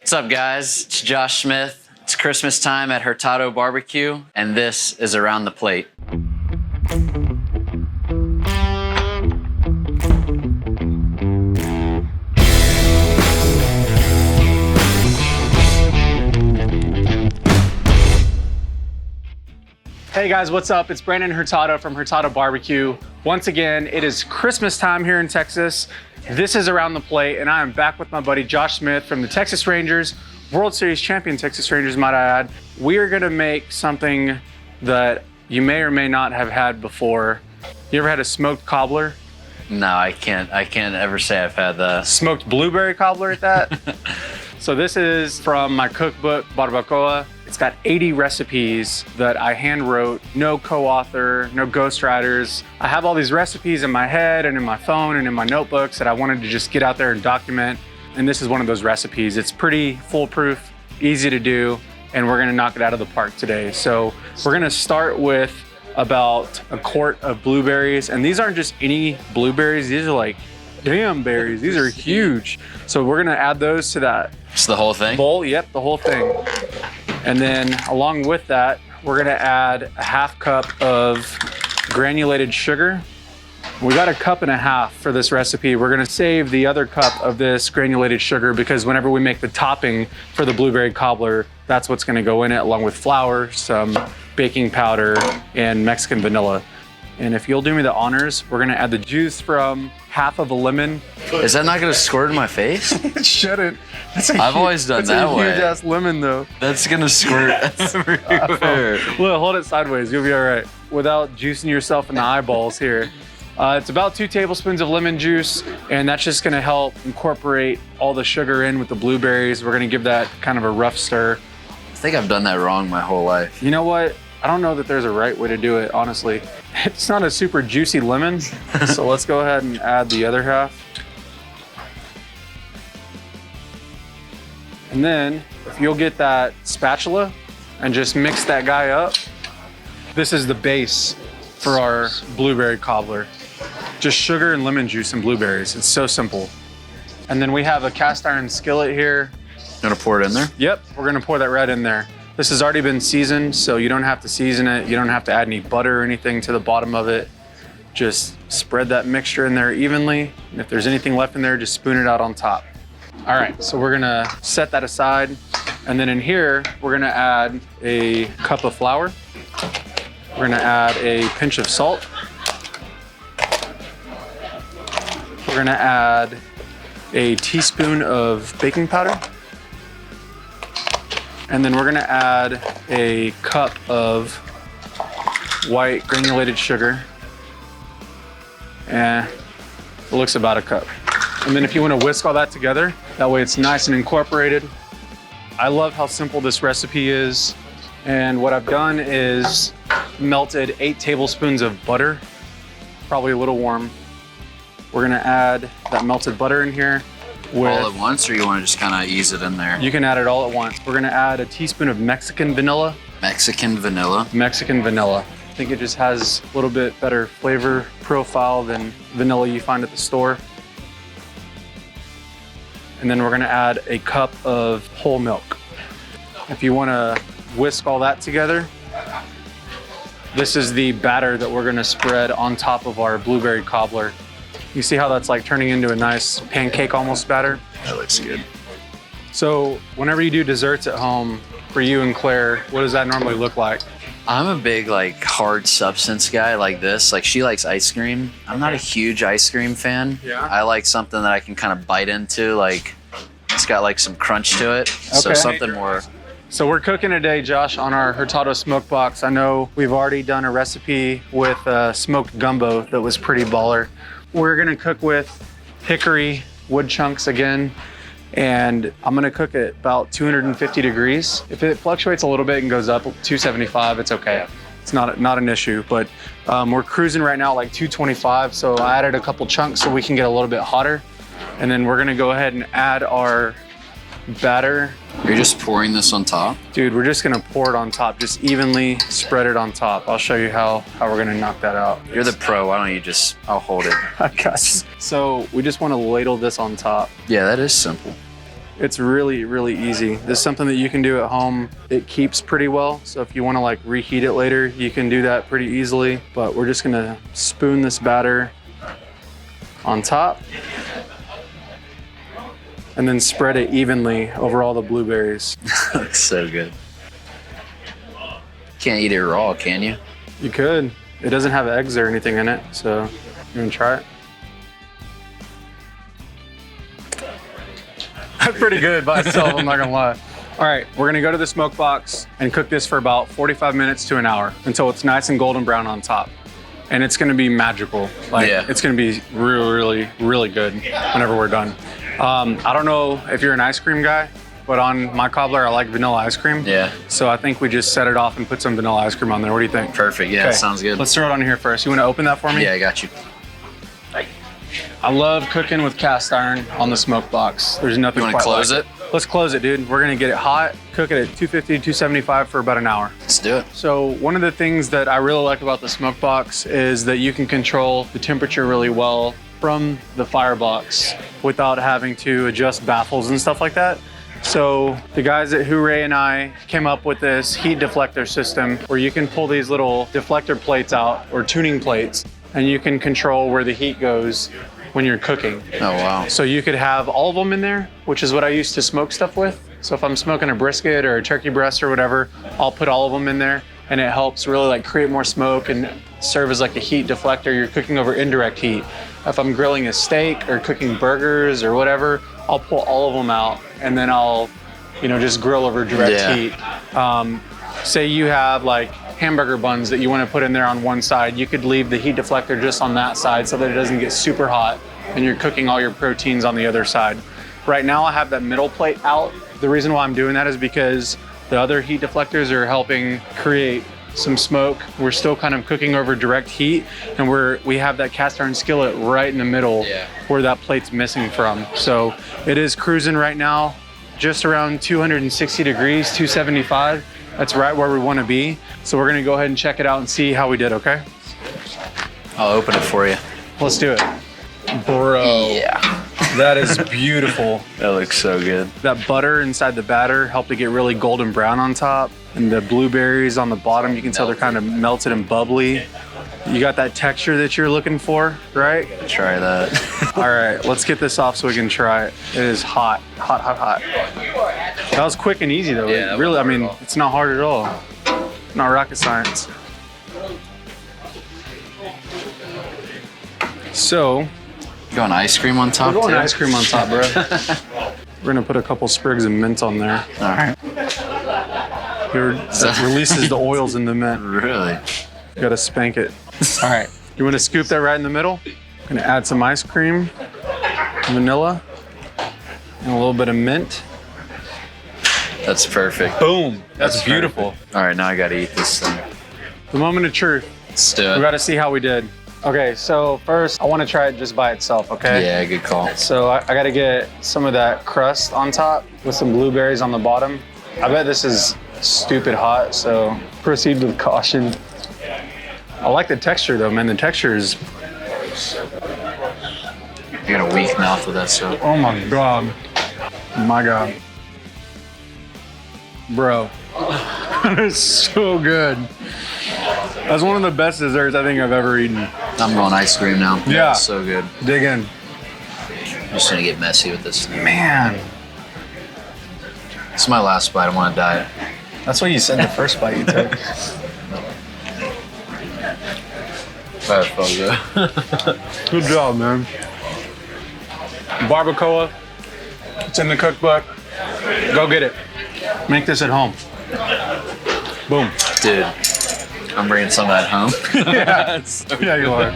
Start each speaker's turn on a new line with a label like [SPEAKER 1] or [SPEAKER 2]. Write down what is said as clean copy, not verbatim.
[SPEAKER 1] What's up, guys? It's Josh Smith. It's Christmas time at Hurtado Barbecue, and this is Around the Plate.
[SPEAKER 2] Hey guys, what's up? It's Brandon Hurtado from Hurtado Barbecue. Once again, it is Christmas time here in Texas. This is Around the Plate, and I am back with my buddy Josh Smith from the Texas Rangers, World Series champion Texas Rangers, might I add. We are gonna make something that you may or may not have had before. You ever had a smoked cobbler?
[SPEAKER 1] No, I can't ever say I've had that.
[SPEAKER 2] Smoked blueberry cobbler at that? So this is from my cookbook, Barbacoa. It's got 80 recipes that I hand wrote, no co-author, no ghostwriters. I have all these recipes in my head and in my phone and in my notebooks that I wanted to just get out there and document. And this is one of those recipes. It's pretty foolproof, easy to do, and we're gonna knock it out of the park today. So we're gonna start with about a quart of blueberries. And these aren't just any blueberries, these are like damn berries. These are huge. So we're gonna add those to that.
[SPEAKER 1] It's the whole thing?
[SPEAKER 2] Bowl, yep, the whole thing. And then along with that, we're gonna add a half cup of granulated sugar. We got a cup and a half for this recipe. We're gonna save the other cup of this granulated sugar because whenever we make the topping for the blueberry cobbler, that's what's gonna go in it along with flour, some baking powder, and Mexican vanilla. And if you'll do me the honors, we're gonna add the juice from half of a lemon.
[SPEAKER 1] Is that not gonna squirt in my face?
[SPEAKER 2] It shouldn't.
[SPEAKER 1] I've always done that way.
[SPEAKER 2] That's a huge ass lemon though.
[SPEAKER 1] That's gonna squirt everywhere.
[SPEAKER 2] Well, hold it sideways, you'll be all right. Without juicing yourself in the eyeballs here. It's about 2 tablespoons of lemon juice, and that's just gonna help incorporate all the sugar in with the blueberries. We're gonna give that kind of a rough stir.
[SPEAKER 1] I think I've done that wrong my whole life.
[SPEAKER 2] You know what? I don't know that there's a right way to do it, honestly. It's not a super juicy lemon, so let's go ahead and add the other half. And then, if you'll get that spatula and just mix that guy up, this is the base for our blueberry cobbler. Just sugar and lemon juice and blueberries. It's so simple. And then we have a cast iron skillet here.
[SPEAKER 1] Gonna pour it in there?
[SPEAKER 2] Yep, we're gonna pour that right in there. This has already been seasoned, so you don't have to season it. You don't have to add any butter or anything to the bottom of it. Just spread that mixture in there evenly. And if there's anything left in there, just spoon it out on top. All right, so we're gonna set that aside. And then in here, we're gonna add a cup of flour. We're gonna add a pinch of salt. We're gonna add a teaspoon of baking powder. And then we're gonna add a cup of white granulated sugar. And it looks about a cup. And then if you wanna whisk all that together, that way it's nice and incorporated. I love how simple this recipe is. And what I've done is melted 8 tablespoons of butter, probably a little warm. We're gonna add that melted butter in here.
[SPEAKER 1] All at once, or you want to just kind of ease it in there?
[SPEAKER 2] You can add it all at once. We're gonna add a teaspoon of Mexican vanilla.
[SPEAKER 1] Mexican vanilla?
[SPEAKER 2] Mexican vanilla. I think it just has a little bit better flavor profile than vanilla you find at the store. And then we're gonna add a cup of whole milk. If you wanna whisk all that together, this is the batter that we're gonna spread on top of our blueberry cobbler. You see how that's like turning into a nice pancake almost batter?
[SPEAKER 1] That looks good.
[SPEAKER 2] So whenever you do desserts at home, for you and Claire, what does that normally look like?
[SPEAKER 1] I'm a big like hard substance guy like this. Like she likes ice cream. I'm not a huge ice cream fan.
[SPEAKER 2] Yeah.
[SPEAKER 1] I like something that I can kind of bite into, like it's got like some crunch to it. So something more.
[SPEAKER 2] So we're cooking today, Josh, on our Hurtado smoke box. I know we've already done a recipe with smoked gumbo that was pretty baller. We're gonna cook with hickory wood chunks again, and I'm gonna cook at about 250 degrees. If it fluctuates a little bit and goes up 275, it's okay. It's not an issue, but we're cruising right now like 225, so I added a couple chunks so we can get a little bit hotter. And then we're gonna go ahead and add our batter.
[SPEAKER 1] You're just pouring this on top?
[SPEAKER 2] Dude, we're just gonna pour it on top, just evenly spread it on top. I'll show you how we're gonna knock that out.
[SPEAKER 1] You're the pro, why don't you I'll hold it.
[SPEAKER 2] I got you. So we just wanna ladle this on top.
[SPEAKER 1] Yeah, that is simple.
[SPEAKER 2] It's really, really easy. This is something that you can do at home. It keeps pretty well. So if you want to like reheat it later, you can do that pretty easily. But we're just gonna spoon this batter on top and then spread it evenly over all the blueberries.
[SPEAKER 1] Looks so good. Can't eat it raw, can you?
[SPEAKER 2] You could. It doesn't have eggs or anything in it, so you wanna try it? That's pretty good by itself, I'm not gonna lie. All right, we're gonna go to the smoke box and cook this for about 45 minutes to an hour until it's nice and golden brown on top. And it's gonna be magical. Like, it's gonna be really, really, really good whenever we're done. I don't know if you're an ice cream guy, but on my cobbler, I like vanilla ice cream.
[SPEAKER 1] Yeah.
[SPEAKER 2] So I think we just set it off and put some vanilla ice cream on there. What do you think?
[SPEAKER 1] Perfect, yeah, sounds good.
[SPEAKER 2] Let's throw it on here first. You wanna open that for me?
[SPEAKER 1] Yeah, I got you.
[SPEAKER 2] I love cooking with cast iron on the smoke box. There's nothing
[SPEAKER 1] You wanna close it?
[SPEAKER 2] Let's close it, dude. We're gonna get it hot, cook it at 250, 275 for about an hour.
[SPEAKER 1] Let's do it.
[SPEAKER 2] So one of the things that I really like about the smoke box is that you can control the temperature really well from the firebox without having to adjust baffles and stuff like that. So the guys at Hooray and I came up with this heat deflector system where you can pull these little deflector plates out, or tuning plates, and you can control where the heat goes when you're cooking.
[SPEAKER 1] Oh, wow.
[SPEAKER 2] So you could have all of them in there, which is what I used to smoke stuff with. So if I'm smoking a brisket or a turkey breast or whatever, I'll put all of them in there, and it helps really like create more smoke and serve as like a heat deflector. You're cooking over indirect heat. If I'm grilling a steak or cooking burgers or whatever, I'll pull all of them out and then I'll, just grill over direct heat. Say you have like hamburger buns that you want to put in there on one side, you could leave the heat deflector just on that side so that it doesn't get super hot and you're cooking all your proteins on the other side. Right now I have that middle plate out. The reason why I'm doing that is because the other heat deflectors are helping create some smoke. We're still kind of cooking over direct heat, and we have that cast iron skillet right in the middle where that plate's missing from. So it is cruising right now, just around 260 degrees, 275. That's right where we want to be. So we're gonna go ahead and check it out and see how we did, okay?
[SPEAKER 1] I'll open it for you.
[SPEAKER 2] Let's do it. Bro.
[SPEAKER 1] Yeah.
[SPEAKER 2] That is beautiful.
[SPEAKER 1] That looks so good.
[SPEAKER 2] That butter inside the batter helped it get really golden brown on top. And the blueberries on the bottom, you can tell they're kind of melted and bubbly. You got that texture that you're looking for, right?
[SPEAKER 1] Try that.
[SPEAKER 2] All right, let's get this off so we can try it. It is hot, hot, hot, hot. That was quick and easy though.
[SPEAKER 1] Yeah,
[SPEAKER 2] really, it's not hard at all. Not rocket science. So,
[SPEAKER 1] going ice cream on top.
[SPEAKER 2] We're going
[SPEAKER 1] too?
[SPEAKER 2] ice cream on top, bro. We're gonna put a couple sprigs of mint on there.
[SPEAKER 1] All right.
[SPEAKER 2] That releases the oils in the mint.
[SPEAKER 1] Really?
[SPEAKER 2] You gotta spank it. All right. You wanna scoop that right in the middle? Gonna add some ice cream, vanilla, and a little bit of mint.
[SPEAKER 1] That's perfect.
[SPEAKER 2] Boom. That's beautiful.
[SPEAKER 1] All right, now I gotta eat this thing.
[SPEAKER 2] The moment of truth.
[SPEAKER 1] Let's do it.
[SPEAKER 2] We gotta see how we did. Okay, so first I wanna try it just by itself, okay?
[SPEAKER 1] Yeah, good call.
[SPEAKER 2] So I gotta get some of that crust on top with some blueberries on the bottom. I bet this is stupid hot, so proceed with caution. I like the texture though, man. The texture is...
[SPEAKER 1] You got a weak mouth with that stuff.
[SPEAKER 2] Oh my God. My God. Bro, that is so good. That's one of the best desserts I think I've ever eaten.
[SPEAKER 1] I'm going ice cream now.
[SPEAKER 2] Yeah.
[SPEAKER 1] It's so good.
[SPEAKER 2] Dig in.
[SPEAKER 1] I'm just gonna get messy with this.
[SPEAKER 2] Man.
[SPEAKER 1] It's my last bite. I'm on a diet.
[SPEAKER 2] That's what you said the first bite you took.
[SPEAKER 1] That felt good.
[SPEAKER 2] Good job, man. Barbacoa. It's in the cookbook. Go get it. Make this at home. Boom.
[SPEAKER 1] Dude, I'm bringing some of that home.
[SPEAKER 2] Yeah, yeah, you are.